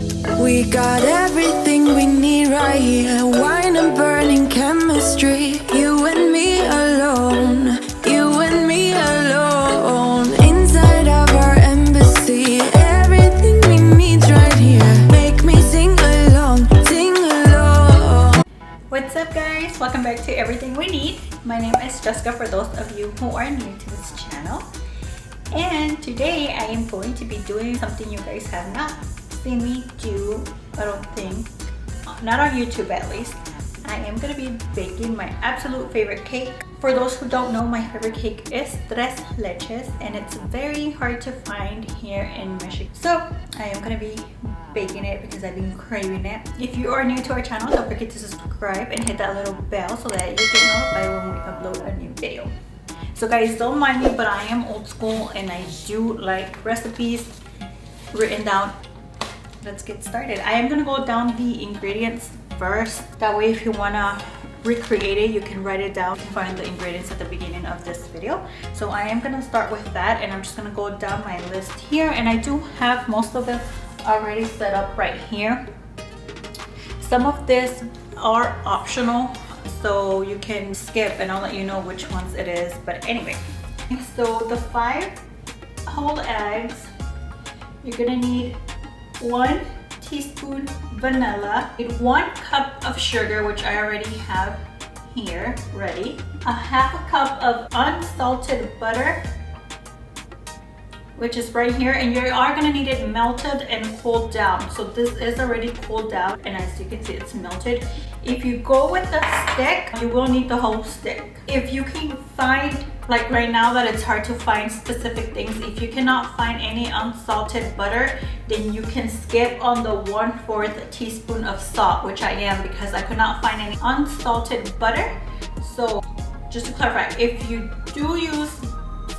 We got everything we need right here. Wine and burning chemistry. You and me alone. You and me alone. Inside of our embassy. Everything we need's right here. Make me sing along. Sing along. What's up, guys? Welcome back to Everything We Need. My name is Jessica for those of you who are new to this channel. And today I am going to be doing something you guys have not seen me do, I don't think, not on YouTube at least. I am going to be baking my absolute favorite cake. For those who don't know, my favorite cake is Tres Leches, and it's very hard to find here in Michigan. So I am going to be baking it because I've been craving it. If you are new to our channel, don't forget to subscribe and hit that little bell so that you get notified when we upload a new video. So guys, don't mind me, but I am old school and I do like recipes written down. Let's get started. I am gonna go down the ingredients first. That way, if you wanna recreate it, you can write it down. You can find the ingredients at the beginning of this video. So I am gonna start with that, and I'm just gonna go down my list here. And I do have most of them already set up right here. Some of this are optional, so you can skip and I'll let you know which ones it is. But anyway, so the 5 whole eggs, you're gonna need 1 teaspoon vanilla, 1 cup of sugar, which I already have here ready, a 1/2 cup of unsalted butter, which is right here, and you are gonna need it melted and cooled down. So this is already cooled down, and as you can see, it's melted. If you go with a stick, you will need the whole stick. If you can find, like right now that it's hard to find specific things, if you cannot find any unsalted butter, then you can skip on the 1/4 teaspoon of salt, which I am because I could not find any unsalted butter. So just to clarify, if you do use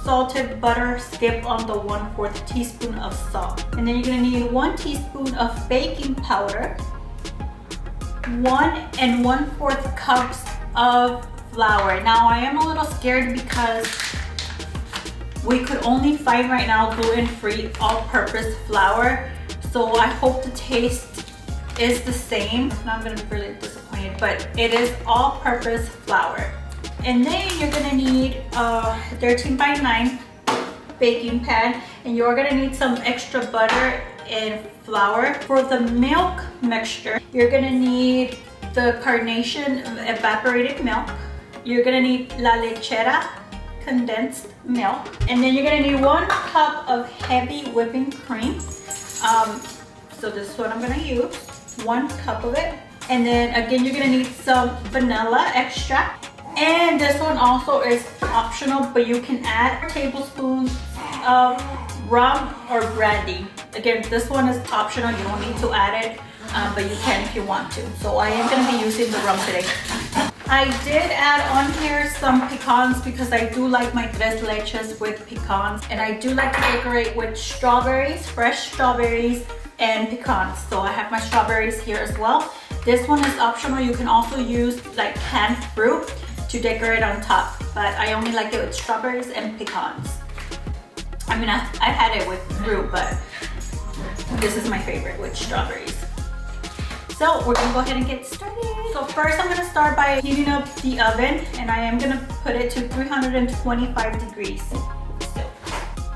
salted butter, skip on the 1/4 teaspoon of salt. And then you're gonna need 1 teaspoon of baking powder, 1 1/4 cups of flour. Now I am a little scared because we could only find right now gluten-free all-purpose flour. So I hope the taste is the same. Now I'm gonna be really disappointed, but it is all-purpose flour. And then you're gonna need a 13x9 baking pan, and you're gonna need some extra butter and flour. For the milk mixture, you're gonna need the Carnation evaporated milk. You're gonna need La Lechera condensed milk. And then you're gonna need 1 cup of heavy whipping cream. So this is what I'm gonna use, 1 cup of it. And then again, you're gonna need some vanilla extract. And this one also is optional, but you can add tablespoons of rum or brandy. Again, this one is optional, you don't need to add it, but you can if you want to. So I am gonna be using the rum today. I did add on here some pecans because I do like my tres leches with pecans, and I do like to decorate with strawberries, fresh strawberries and pecans. So I have my strawberries here as well. This one is optional. You can also use like canned fruit to decorate on top, but I only like it with strawberries and pecans. I mean, I've had it with fruit, but this is my favorite with strawberries. So we're gonna go ahead and get started. So first I'm gonna start by heating up the oven, and I am gonna put it to 325 degrees. So,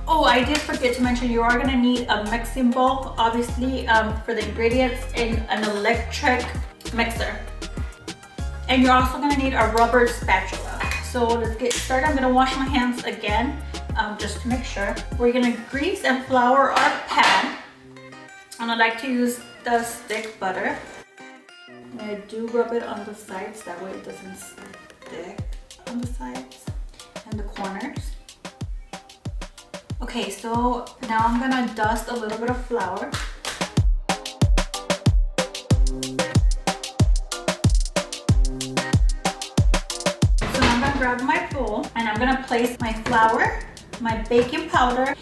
oh, I did forget to mention you are gonna need a mixing bowl, obviously, for the ingredients, and an electric mixer. And you're also gonna need a rubber spatula. So let's get started. I'm gonna wash my hands again, just to make sure. We're gonna grease and flour our pan. And I like to use the stick butter. And I do rub it on the sides, that way it doesn't stick on the sides and the corners. Okay, so now I'm gonna dust a little bit of flour. Grab my bowl, and I'm gonna place my flour, my baking powder,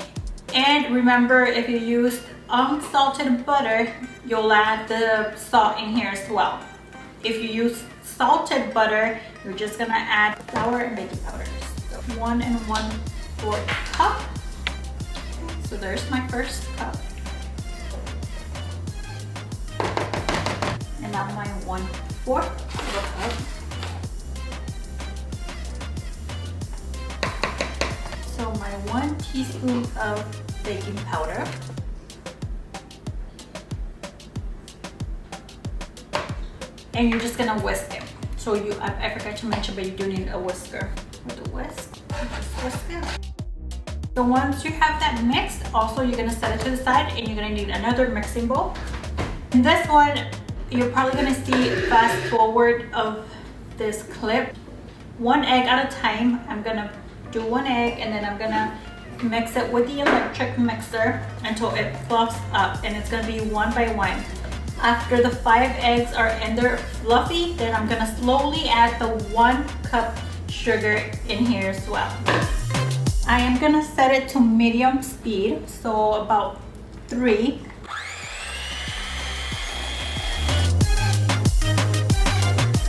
and remember, if you use unsalted butter, you'll add the salt in here as well. If you use salted butter, you're just gonna add flour and baking powder. So 1 1/4 cup. So there's my first cup. now my 1/4 cup. So my 1 teaspoon of baking powder. And you're just gonna whisk it. So I forgot to mention, but you do need a whisker. With a whisk, just whisk it. So once you have that mixed, also you're gonna set it to the side and you're gonna need another mixing bowl. In this one, you're probably gonna see fast forward of this clip. 1 egg at a time. I'm gonna do 1 egg and then I'm gonna mix it with the electric mixer until it fluffs up, and it's gonna be 1 by 1. After the 5 eggs are in there fluffy, then I'm gonna slowly add the 1 cup sugar in here as well. I am gonna set it to medium speed, so about 3.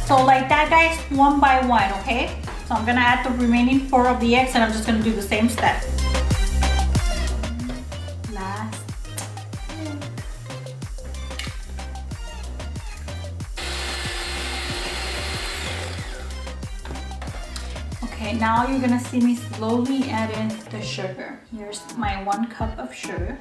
So like that, guys, 1 by 1, okay? So I'm gonna add the remaining 4 of the eggs and I'm just gonna do the same step. Last. Okay, now you're gonna see me slowly add in the sugar. Here's my 1 cup of sugar.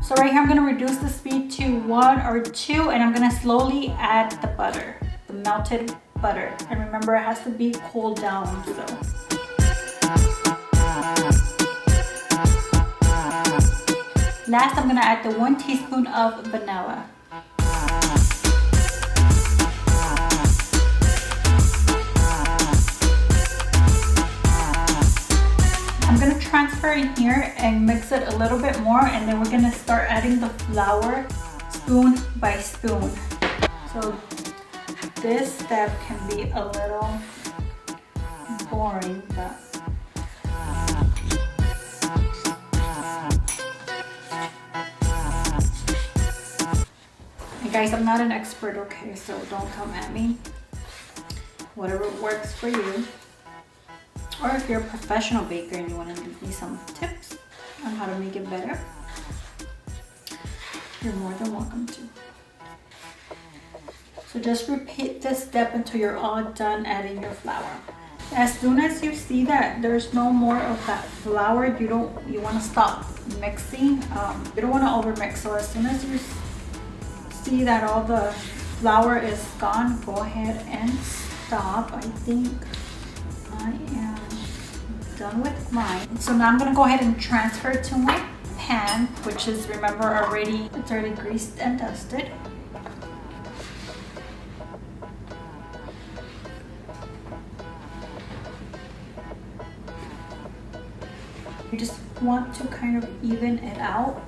So right here I'm gonna reduce the speed to 1 or 2 and I'm gonna slowly add the butter, the melted butter. And remember, it has to be cooled down, so. Last, I'm gonna add the 1 teaspoon of vanilla. I'm gonna transfer in here and mix it a little bit more, and then we're gonna start adding the flour spoon by spoon. So this step can be a little boring, but guys, I'm not an expert, okay, so don't come at me. Whatever works for you. Or if you're a professional baker and you want to leave me some tips on how to make it better, you're more than welcome to. So just repeat this step until you're all done adding your flour. As soon as you see that there's no more of that flour, you want to stop mixing. You don't want to overmix. So as soon as you see that all the flour is gone, go ahead and stop. I think I am done with mine. So now I'm gonna go ahead and transfer it to my pan, which is, remember, it's already greased and dusted. You just want to kind of even it out.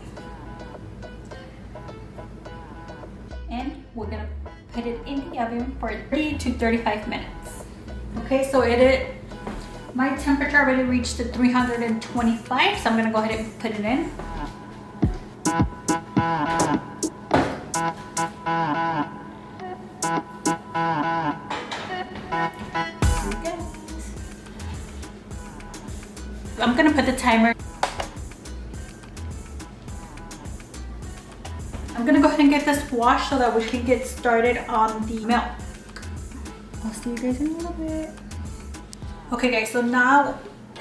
And we're gonna put it in the oven for 30 to 35 minutes. Okay, so my temperature already reached 325, so I'm gonna go ahead and put it in. Okay. I'm gonna put the timer. I'm gonna go ahead and get this washed so that we can get started on the milk. I'll see you guys in a little bit. Okay guys, so now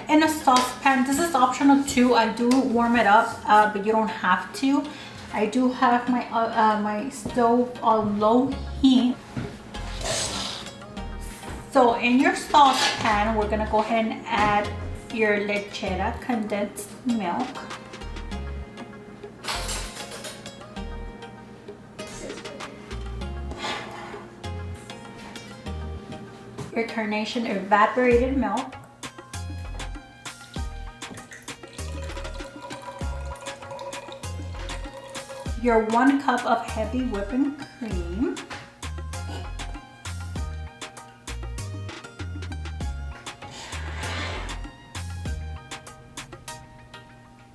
in a saucepan, this is optional too. I do warm it up, but you don't have to. I do have my my stove on low heat. So in your saucepan, we're gonna go ahead and add your lechera condensed milk. Your carnation evaporated milk, your 1 cup of heavy whipping cream,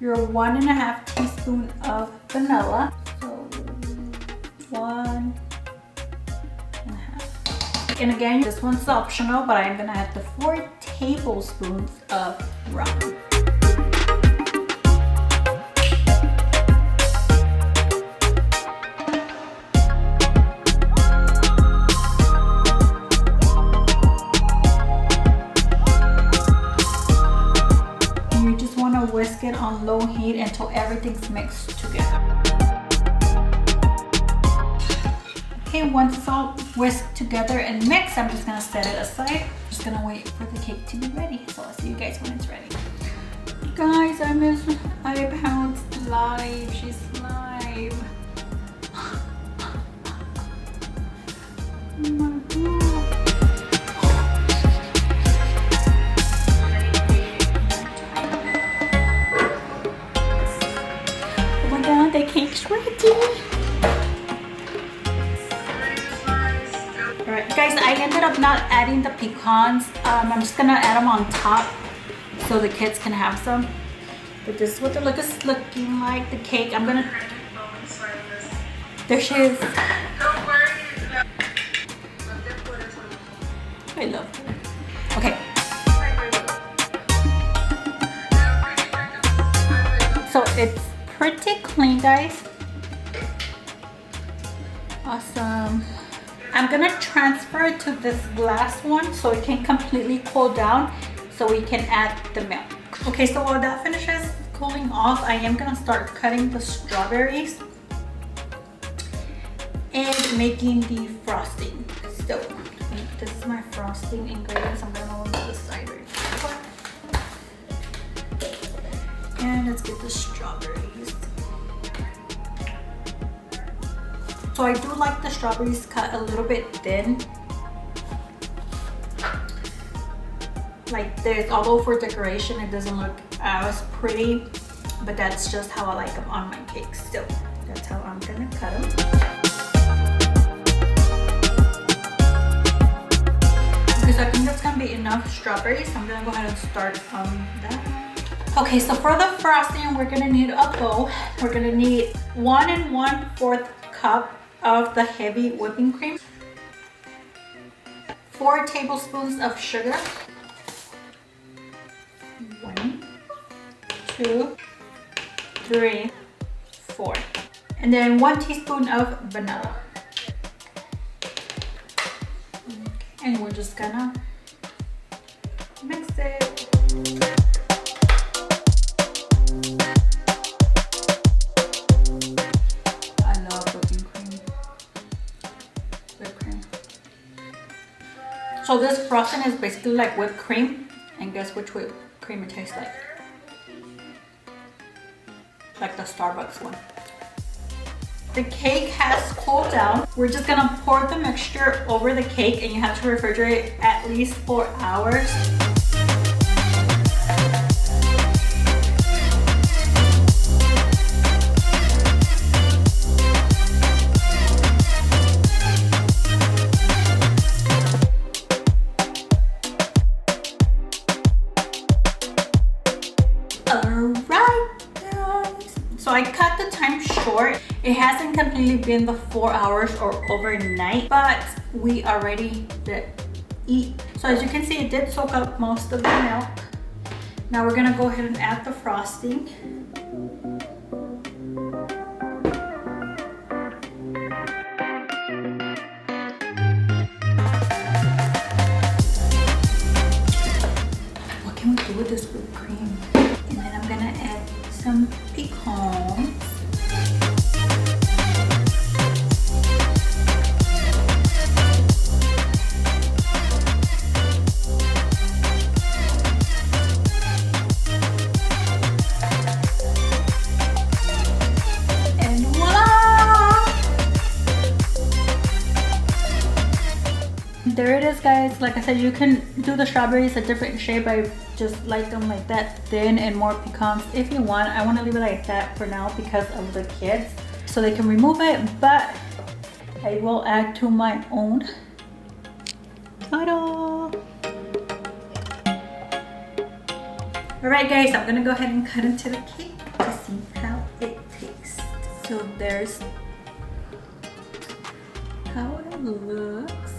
your 1.5 teaspoon of vanilla, so 1.5. And again, this one's optional, but I'm gonna add the 4 tablespoons of rum. on low heat until everything's mixed together. Okay, once it's all whisked together and mixed, I'm just gonna set it aside. Just gonna wait for the cake to be ready. So I'll see you guys when it's ready. Guys, I miss iPound's live. She's live. Oh my God. Oh my God, the cake's ready. Alright, guys, I ended up not adding the pecans. I'm just gonna add them on top so the kids can have some. But this is what the look is looking like. The cake, I'm gonna. There she is. I love her. Okay. So it's pretty clean, guys. Awesome. I'm gonna transfer it to this glass one so it can completely cool down so we can add the milk. Okay, so while that finishes cooling off, I am gonna start cutting the strawberries and making the frosting. So this is my frosting ingredients. I'm gonna move to the side right here. And let's get the strawberries. So I do like the strawberries cut a little bit thin, like this. Although for decoration it doesn't look as pretty, but that's just how I like them on my cakes. So that's how I'm gonna cut them. Okay, so I think that's gonna be enough strawberries. I'm gonna go ahead and start on that. Okay, so for the frosting, we're gonna need a bowl. We're gonna need 1 1/4 cup of the heavy whipping cream, 4 tablespoons of sugar, 1, 2, 3, 4, and then 1 teaspoon of vanilla. And we're just gonna mix it. So this frosting is basically like whipped cream, and guess which whipped cream it tastes like? Like the Starbucks one. The cake has cooled down. We're just gonna pour the mixture over the cake, and you have to refrigerate at least 4 hours. So I cut the time short. It hasn't completely been the 4 hours or overnight, but we are ready to eat. So as you can see, it did soak up most of the milk. Now we're gonna go ahead and add the frosting. What can we do with this whipped cream? And then I'm gonna add some pecans. And voila! There it is, guys. Like I said, you can do the strawberries a different shape. I just like them like that, thin, and more pecans if you want. I want to leave it like that for now because of the kids, so they can remove it, but I will add to my own. Ta-da! Alright guys, I'm gonna go ahead and cut into the cake to see how it tastes. So there's how it looks.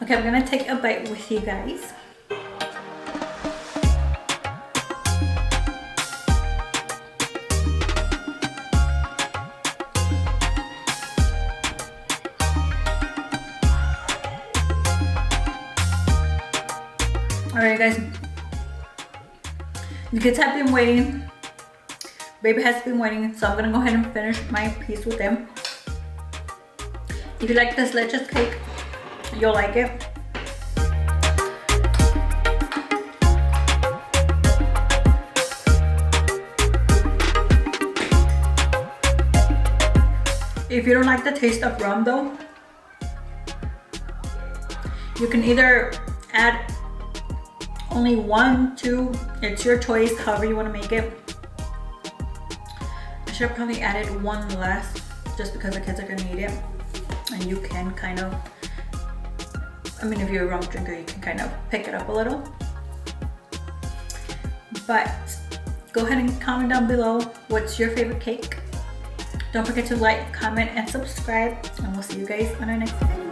Okay, I'm gonna take a bite with you guys. Alright guys, the kids have been waiting. Baby has been waiting, so I'm gonna go ahead and finish my piece with them. If you like this Leches cake, you'll like it. If you don't like the taste of rum though, you can either add only 1, 2, it's your choice, however you want to make it. I should have probably added 1 less just because the kids are going to eat it. And you can kind of, I mean, if you're a rum drinker, you can kind of pick it up a little. But go ahead and comment down below what's your favorite cake. Don't forget to like, comment, and subscribe, and we'll see you guys on our next video.